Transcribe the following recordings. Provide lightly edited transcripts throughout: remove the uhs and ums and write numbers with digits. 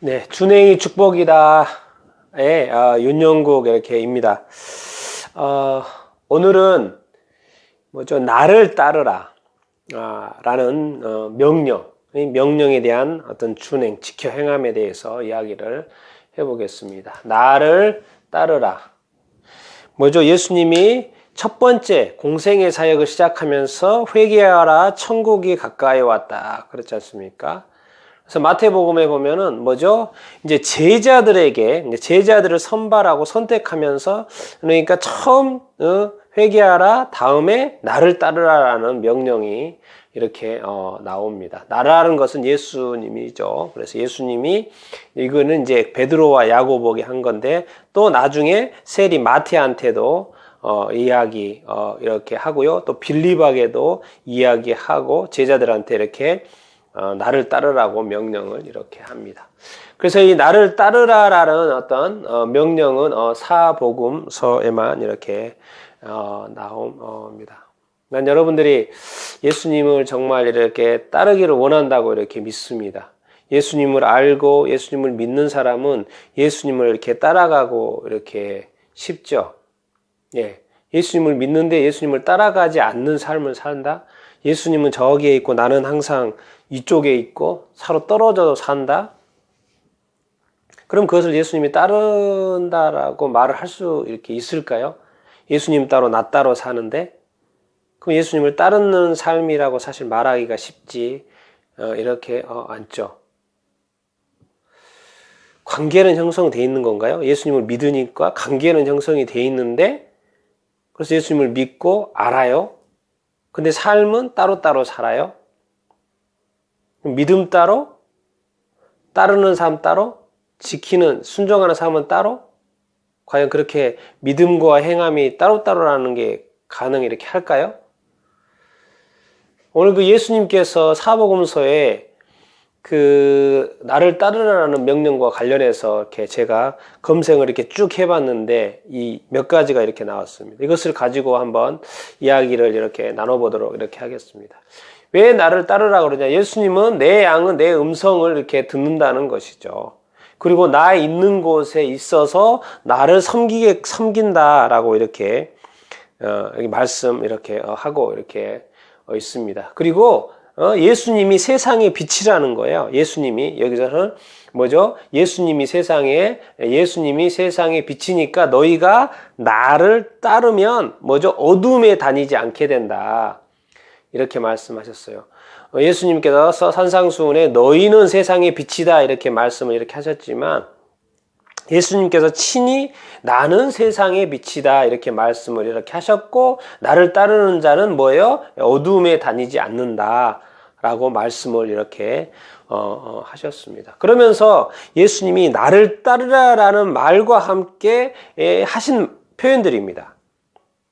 네, 준행이 축복이다. 예, 윤영국 이렇게입니다. 오늘은 뭐죠? 나를 따르라. 라는 명령, 이 명령에 대한 어떤 준행, 지켜 행함에 대해서 이야기를 해보겠습니다. 나를 따르라. 뭐죠? 예수님이 첫 번째 공생의 사역을 시작하면서 회개하라, 천국이 가까이 왔다. 그렇지 않습니까? 그래서 마태복음에 보면은 뭐죠? 이제 제자들을 선발하고 선택하면서 그러니까 처음 회개하라, 다음에 나를 따르라라는 명령이 이렇게 나옵니다. 나라는 것은 예수님이죠. 그래서 예수님이 이거는 이제 베드로와 야고보에게 한 건데 또 나중에 세리 마태한테도 이야기 이렇게 하고요. 또 빌립에게도 이야기하고 제자들한테 이렇게 나를 따르라고 명령을 이렇게 합니다. 그래서 이 나를 따르라라는 어떤 명령은 사복음서에만 이렇게 나옵니다. 난 여러분들이 예수님을 정말 이렇게 따르기를 원한다고 이렇게 믿습니다. 예수님을 알고 예수님을 믿는 사람은 예수님을 이렇게 따라가고 이렇게 싶죠. 예. 예수님을 믿는데 예수님을 따라가지 않는 삶을 산다? 예수님은 저기에 있고 나는 항상 이쪽에 있고 서로 떨어져 산다? 그럼 그것을 예수님이 따른다라고 말을 할 수 이렇게 있을까요? 예수님 따로 나 따로 사는데? 그럼 예수님을 따르는 삶이라고 사실 말하기가 쉽지 이렇게 않죠. 관계는 형성되어 있는 건가요? 예수님을 믿으니까 관계는 형성이 되어 있는데 그래서 예수님을 믿고 알아요? 근데 삶은 따로따로 살아요? 믿음 따로? 따르는 삶 따로? 순종하는 삶은 따로? 과연 그렇게 믿음과 행함이 따로따로라는 게 가능 이렇게 할까요? 오늘 그 예수님께서 사복음서에 나를 따르라는 명령과 관련해서 이렇게 제가 검색을 이렇게 쭉 해봤는데 이 몇 가지가 이렇게 나왔습니다. 이것을 가지고 한번 이야기를 이렇게 나눠보도록 이렇게 하겠습니다. 왜 나를 따르라고 그러냐? 예수님은 내 양은 내 음성을 이렇게 듣는다는 것이죠. 그리고 나 있는 곳에 있어서 나를 섬긴다라고 이렇게 말씀 이렇게 하고 이렇게 있습니다. 그리고 예수님이 세상의 빛이라는 거예요. 예수님이 여기서는 뭐죠? 예수님이 세상의 빛이니까 너희가 나를 따르면 뭐죠? 어둠에 다니지 않게 된다. 이렇게 말씀하셨어요. 예수님께서 산상수훈에 너희는 세상의 빛이다 이렇게 말씀을 이렇게 하셨지만 예수님께서 친히 나는 세상의 빛이다 이렇게 말씀을 이렇게 하셨고 나를 따르는 자는 뭐예요? 어둠에 다니지 않는다 라고 말씀을 이렇게 하셨습니다. 그러면서 예수님이 나를 따르라라는 말과 함께 하신 표현들입니다.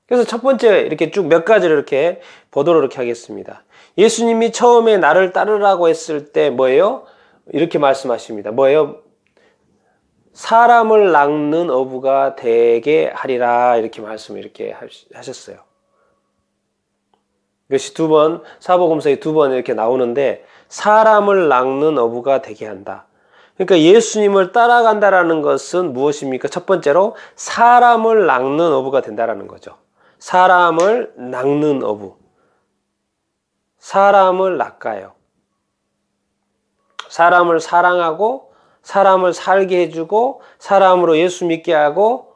그래서 첫 번째 이렇게 쭉 몇 가지를 이렇게 보도록 이렇게 하겠습니다. 예수님이 처음에 나를 따르라고 했을 때 뭐예요? 이렇게 말씀하십니다. 뭐예요? 사람을 낚는 어부가 되게 하리라 이렇게 말씀을 이렇게 하셨어요. 이것이 사복음서에 2번 이렇게 나오는데 사람을 낚는 어부가 되게 한다. 그러니까 예수님을 따라간다라는 것은 무엇입니까? 첫 번째로 사람을 낚는 어부가 된다라는 거죠. 사람을 낚는 어부. 사람을 낚아요. 사람을 사랑하고 사람을 살게 해주고 사람으로 예수 믿게 하고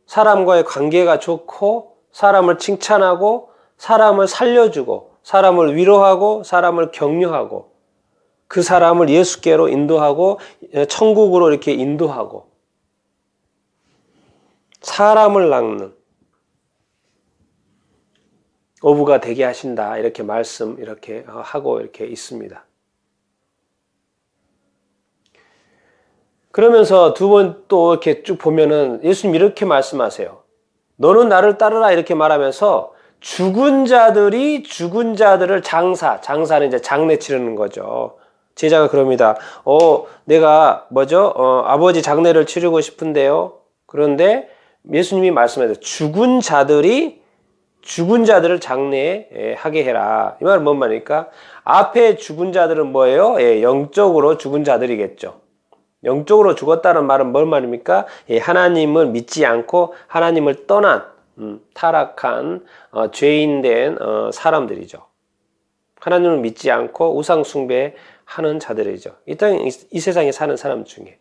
사람과의 관계가 좋고 사람을 칭찬하고 사람을 살려주고 사람을 위로하고 사람을 격려하고 그 사람을 예수께로 인도하고 천국으로 이렇게 인도하고 사람을 낚는 어부가 되게 하신다 이렇게 말씀 이렇게 하고 이렇게 있습니다. 그러면서 2번 또 이렇게 쭉 보면은 예수님 이렇게 말씀하세요. 너는 나를 따르라 이렇게 말하면서 죽은 자들을 장사는 이제 장례 치르는 거죠. 제자가 그럽니다. 내가 아버지 장례를 치르고 싶은데요. 그런데 예수님이 말씀하세요. 죽은 자들을 장례하게 해라. 이 말은 뭔 말입니까? 앞에 죽은 자들은 뭐예요? 영적으로 죽은 자들이겠죠. 영적으로 죽었다는 말은 뭘 말입니까? 하나님을 믿지 않고 하나님을 떠난 타락한 죄인된 사람들이죠. 하나님을 믿지 않고 우상 숭배하는 자들이죠. 이 세상에 사는 사람 중에.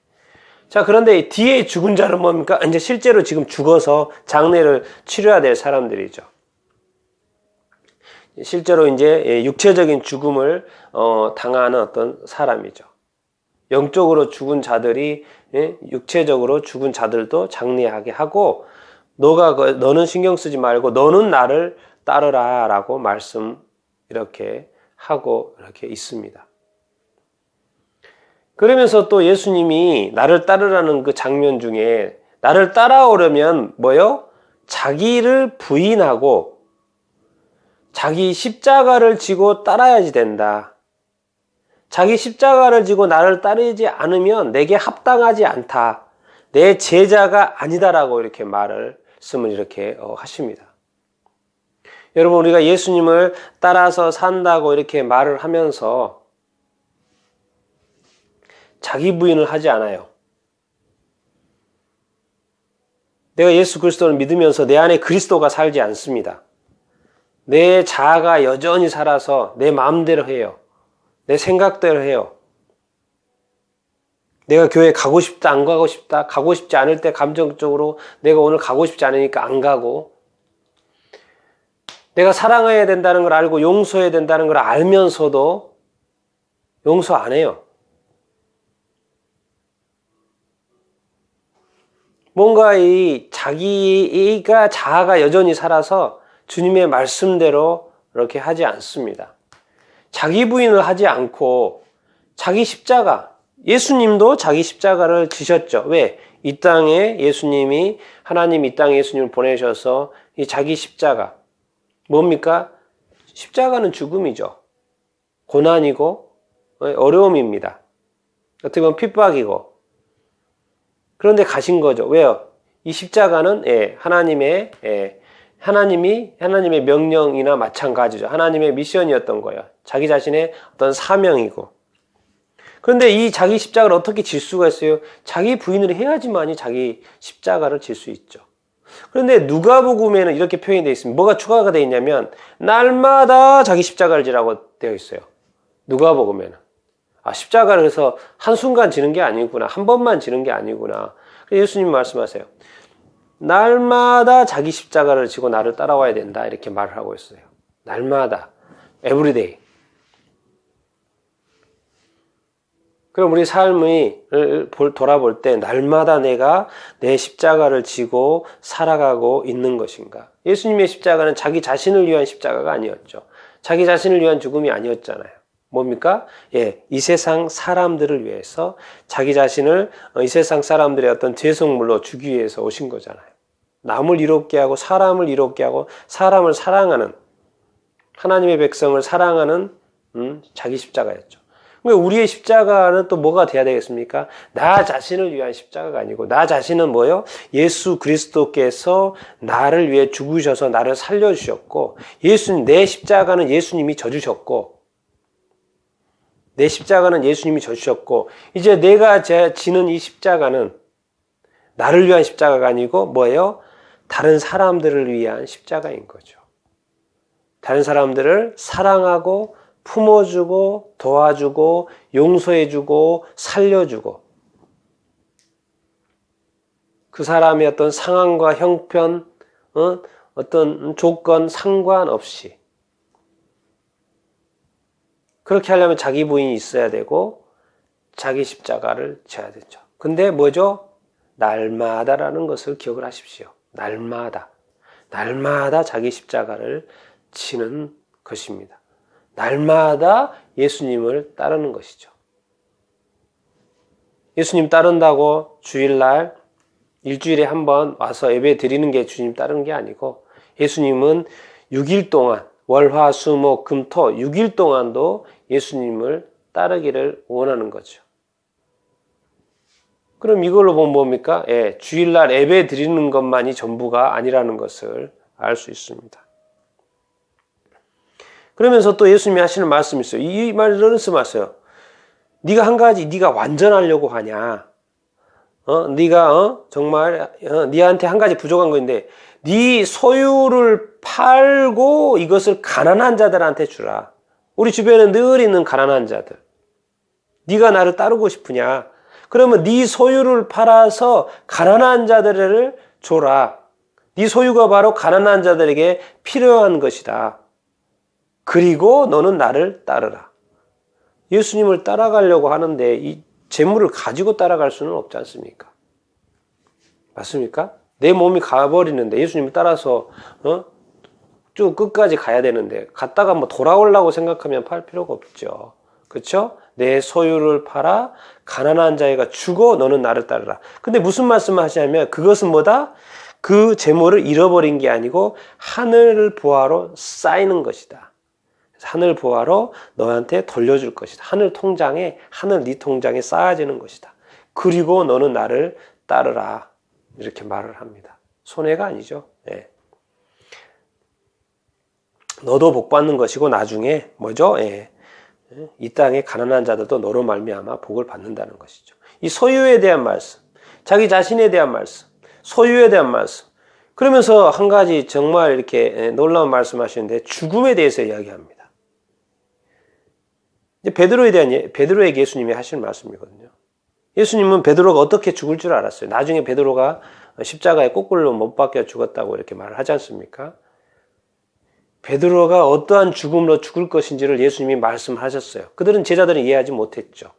자, 그런데 뒤에 죽은 자는 뭡니까? 이제 실제로 지금 죽어서 장례를 치러야 될 사람들이죠. 실제로 이제 육체적인 죽음을 당하는 어떤 사람이죠. 영적으로 죽은 자들이 육체적으로 죽은 자들도 장례하게 하고 너는 신경 쓰지 말고 너는 나를 따르라 라고 말씀 이렇게 하고 이렇게 있습니다. 그러면서 또 예수님이 나를 따르라는 그 장면 중에 나를 따라오려면 뭐요? 자기를 부인하고 자기 십자가를 지고 따라야지 된다. 자기 십자가를 지고 나를 따르지 않으면 내게 합당하지 않다. 내 제자가 아니다라고 이렇게 말씀을 이렇게 하십니다. 여러분, 우리가 예수님을 따라서 산다고 이렇게 말을 하면서 자기 부인을 하지 않아요. 내가 예수 그리스도를 믿으면서 내 안에 그리스도가 살지 않습니다. 내 자아가 여전히 살아서 내 마음대로 해요. 내 생각대로 해요. 내가 교회 가고 싶다, 안 가고 싶다, 가고 싶지 않을 때 감정적으로 내가 오늘 가고 싶지 않으니까 안 가고, 내가 사랑해야 된다는 걸 알고 용서해야 된다는 걸 알면서도 용서 안 해요. 뭔가 이 자기가 자아가 여전히 살아서 주님의 말씀대로 이렇게 하지 않습니다. 자기 부인을 하지 않고 자기 십자가, 예수님도 자기 십자가를 지셨죠. 왜? 이 땅에 예수님이, 하나님 이 땅에 예수님을 보내셔서 이 자기 십자가, 뭡니까? 십자가는 죽음이죠. 고난이고 어려움입니다. 어떻게 보면 핍박이고. 그런데 가신 거죠. 왜요? 이 십자가는 하나님의 명령이나 마찬가지죠. 하나님의 미션이었던 거예요. 자기 자신의 어떤 사명이고. 그런데 이 자기 십자가를 어떻게 질 수가 있어요? 자기 부인을 해야지만이 자기 십자가를 질 수 있죠. 그런데 누가복음에는 이렇게 표현이 되어 있습니다. 뭐가 추가가 되어 있냐면 날마다 자기 십자가를 지라고 되어 있어요. 누가복음에는. 십자가를 해서 한순간 지는 게 아니구나. 한 번만 지는 게 아니구나. 예수님 말씀하세요. 날마다 자기 십자가를 지고 나를 따라와야 된다. 이렇게 말을 하고 있어요. 날마다. everyday. 그럼 우리 삶을 돌아볼 때 날마다 내가 내 십자가를 지고 살아가고 있는 것인가? 예수님의 십자가는 자기 자신을 위한 십자가가 아니었죠. 자기 자신을 위한 죽음이 아니었잖아요. 뭡니까? 이 세상 사람들을 위해서 자기 자신을 이 세상 사람들의 어떤 죄성물로 주기 위해서 오신 거잖아요. 남을 이롭게 하고 사람을 이롭게 하고 사람을 사랑하는, 하나님의 백성을 사랑하는 자기 십자가였죠. 그러니까 우리의 십자가는 또 뭐가 돼야 되겠습니까? 나 자신을 위한 십자가가 아니고 나 자신은 뭐요? 예수 그리스도께서 나를 위해 죽으셔서 나를 살려주셨고, 내 십자가는 예수님이 져주셨고, 내 십자가는 예수님이 져주셨고, 이제 내가 지는 이 십자가는 나를 위한 십자가가 아니고 뭐예요? 다른 사람들을 위한 십자가인 거죠. 다른 사람들을 사랑하고 품어주고 도와주고 용서해주고 살려주고, 그 사람의 어떤 상황과 형편, 어떤 조건 상관없이 그렇게 하려면 자기 부인이 있어야 되고 자기 십자가를 져야 되죠. 근데 뭐죠? 날마다라는 것을 기억을 하십시오. 날마다 자기 십자가를 지는 것입니다. 날마다 예수님을 따르는 것이죠. 예수님 따른다고 주일날 일주일에 한 번 와서 예배 드리는 게 주님 따르는 게 아니고, 예수님은 6일 동안, 월화 수목 금토 6일 동안도 예수님을 따르기를 원하는 거죠. 그럼 이걸로 보면 뭡니까? 주일날 예배 드리는 것만이 전부가 아니라는 것을 알 수 있습니다. 그러면서 또 예수님이 하시는 말씀이 있어요. 이 말을 말씀하세요. 네가 한 가지, 네가 완전하려고 하냐? 네가 정말 네한테 한 가지 부족한 건데 네 소유를 팔고 이것을 가난한 자들한테 주라. 우리 주변에 늘 있는 가난한 자들. 네가 나를 따르고 싶으냐? 그러면 네 소유를 팔아서 가난한 자들을 줘라. 네 소유가 바로 가난한 자들에게 필요한 것이다. 그리고 너는 나를 따르라. 예수님을 따라가려고 하는데 이 재물을 가지고 따라갈 수는 없지 않습니까? 맞습니까? 내 몸이 가버리는데 예수님을 따라서 쭉 끝까지 가야 되는데 갔다가 뭐 돌아오려고 생각하면 팔 필요가 없죠. 그렇죠? 내 소유를 팔아 가난한 자에게 주고 너는 나를 따르라. 근데 무슨 말씀을 하시냐면 그것은 뭐다? 그 재물을 잃어버린 게 아니고 하늘 보화로 쌓이는 것이다. 하늘 보화로 너한테 돌려줄 것이다. 하늘 네 통장에 쌓아지는 것이다. 그리고 너는 나를 따르라. 이렇게 말을 합니다. 손해가 아니죠. 예. 너도 복 받는 것이고 나중에 뭐죠? 예. 이 땅의 가난한 자들도 너로 말미암아 복을 받는다는 것이죠. 이 소유에 대한 말씀, 자기 자신에 대한 말씀, 소유에 대한 말씀. 그러면서 한 가지 정말 이렇게 놀라운 말씀하시는데 죽음에 대해서 이야기합니다. 이제 베드로에게 예수님이 하신 말씀이거든요. 예수님은 베드로가 어떻게 죽을 줄 알았어요. 나중에 베드로가 십자가에 거꾸로 못 박혀 죽었다고 이렇게 말을 하지 않습니까? 베드로가 어떠한 죽음으로 죽을 것인지를 예수님이 말씀하셨어요. 그들은 제자들은 이해하지 못했죠.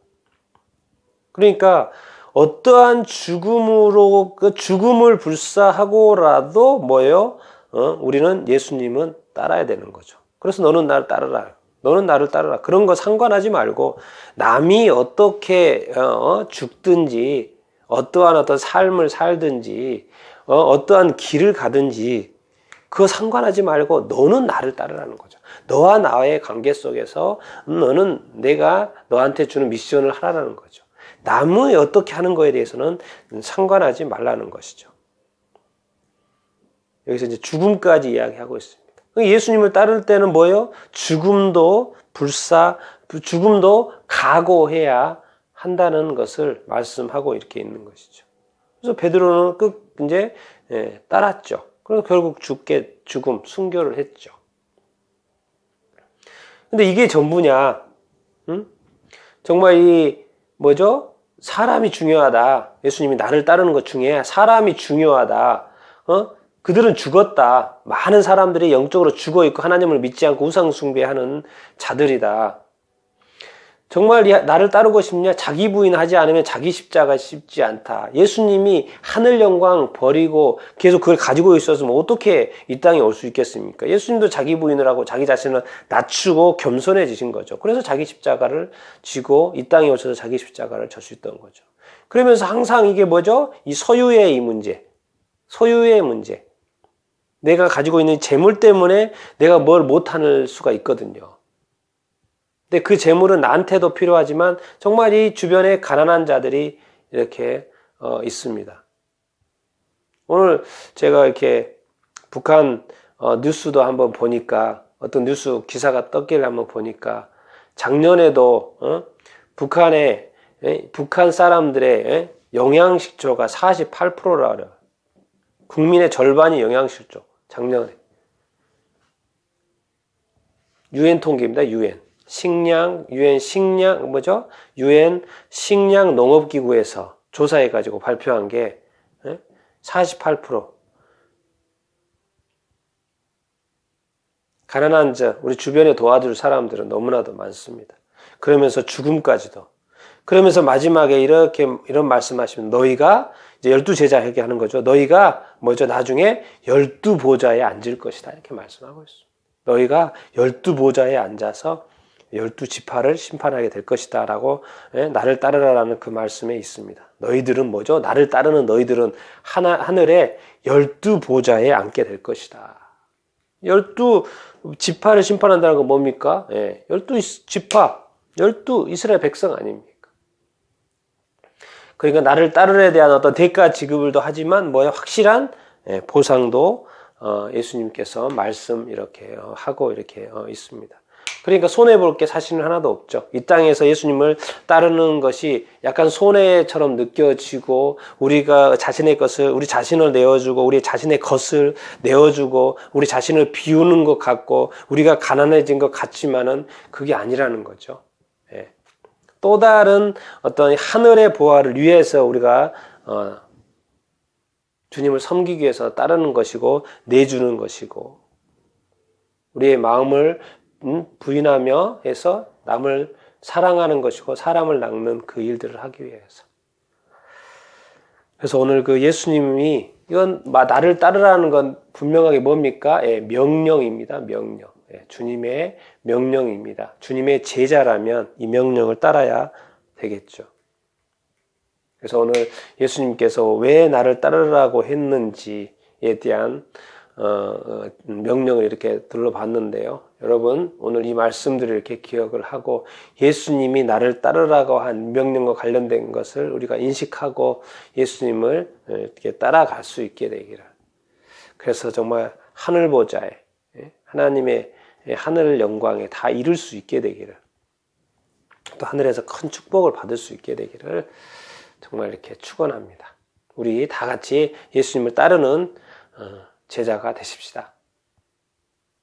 그러니까 어떠한 죽음으로 그 죽음을 불사하고라도 뭐예요? 우리는 예수님은 따라야 되는 거죠. 그래서 너는 나를 따르라. 너는 나를 따르라. 그런 거 상관하지 말고 남이 어떻게 죽든지 어떠한 어떤 삶을 살든지 어떠한 길을 가든지 그거 상관하지 말고 너는 나를 따르라는 거죠. 너와 나의 관계 속에서 너는 내가 너한테 주는 미션을 하라는 거죠. 남이 어떻게 하는 거에 대해서는 상관하지 말라는 것이죠. 여기서 이제 죽음까지 이야기하고 있습니다. 예수님을 따를 때는 뭐예요? 죽음도 각오해야 한다는 것을 말씀하고 이렇게 있는 것이죠. 그래서 베드로는 이제 따랐죠. 그래서 결국 순교를 했죠. 근데 이게 전부냐? 정말 사람이 중요하다. 예수님이 나를 따르는 것 중에 사람이 중요하다. 그들은 죽었다. 많은 사람들이 영적으로 죽어 있고 하나님을 믿지 않고 우상 숭배하는 자들이다. 정말 나를 따르고 싶냐? 자기 부인하지 않으면 자기 십자가 쉽지 않다. 예수님이 하늘 영광 버리고 계속 그걸 가지고 있었으면 어떻게 이 땅에 올 수 있겠습니까? 예수님도 자기 부인을 하고 자기 자신을 낮추고 겸손해지신 거죠. 그래서 자기 십자가를 지고 이 땅에 오셔서 자기 십자가를 질 수 있던 거죠. 그러면서 항상 이게 뭐죠? 이 소유의 문제. 내가 가지고 있는 재물 때문에 내가 뭘 못할 수가 있거든요. 근데 그 재물은 나한테도 필요하지만 정말 이 주변에 가난한 자들이 이렇게 있습니다. 오늘 제가 이렇게 북한 뉴스도 한번 보니까 어떤 뉴스 기사가 떴길래 한번 보니까 작년에도 북한 사람들의 영양실조가 48%라 그래요. 국민의 절반이 영양실조. 작년에. UN 통계입니다. UN 식량 농업기구에서 조사해가지고 발표한 게 48%. 가난한 자, 우리 주변에 도와줄 사람들은 너무나도 많습니다. 그러면서 죽음까지도. 그러면서 마지막에 이런 말씀하시면 너희가 이제 12제자에게 하는 거죠. 너희가 나중에 12보좌에 앉을 것이다. 이렇게 말씀하고 있습니다. 너희가 12보좌에 앉아서 12지파를 심판하게 될 것이다 라고 나를 따르라라는 그 말씀에 있습니다. 너희들은 나를 따르는 너희들은 하늘에 12보좌에 앉게 될 것이다. 12지파를 심판한다는 건 뭡니까? 12지파, 12 이스라엘 백성 아닙니까? 그러니까 나를 따르에 대한 어떤 대가 지급을 하지만 확실한 보상도 예수님께서 말씀 이렇게 하고 이렇게 있습니다. 그러니까 손해볼 게 사실은 하나도 없죠. 이 땅에서 예수님을 따르는 것이 약간 손해처럼 느껴지고 우리가 자신의 것을, 우리 자신을 내어주고 우리 자신의 것을 내어주고 우리 자신을 비우는 것 같고 우리가 가난해진 것 같지만은 그게 아니라는 거죠. 예. 또 다른 어떤 하늘의 보화를 위해서 우리가 주님을 섬기기 위해서 따르는 것이고 내주는 것이고 우리의 마음을 부인하며 해서 남을 사랑하는 것이고 사람을 낚는 그 일들을 하기 위해서. 그래서 오늘 그 예수님이 이건 나를 따르라는 건 분명하게 뭡니까? 예, 명령입니다. 명령. 예, 주님의 명령입니다. 주님의 제자라면 이 명령을 따라야 되겠죠. 그래서 오늘 예수님께서 왜 나를 따르라고 했는지에 대한 명령을 이렇게 둘러봤는데요. 여러분 오늘 이 말씀들을 이렇게 기억을 하고 예수님이 나를 따르라고 한 명령과 관련된 것을 우리가 인식하고 예수님을 이렇게 따라갈 수 있게 되기를. 그래서 정말 하늘 보좌에 하나님의 하늘 영광에 다 이룰 수 있게 되기를, 또 하늘에서 큰 축복을 받을 수 있게 되기를 정말 이렇게 축원합니다. 우리 다 같이 예수님을 따르는 제자가 되십시다.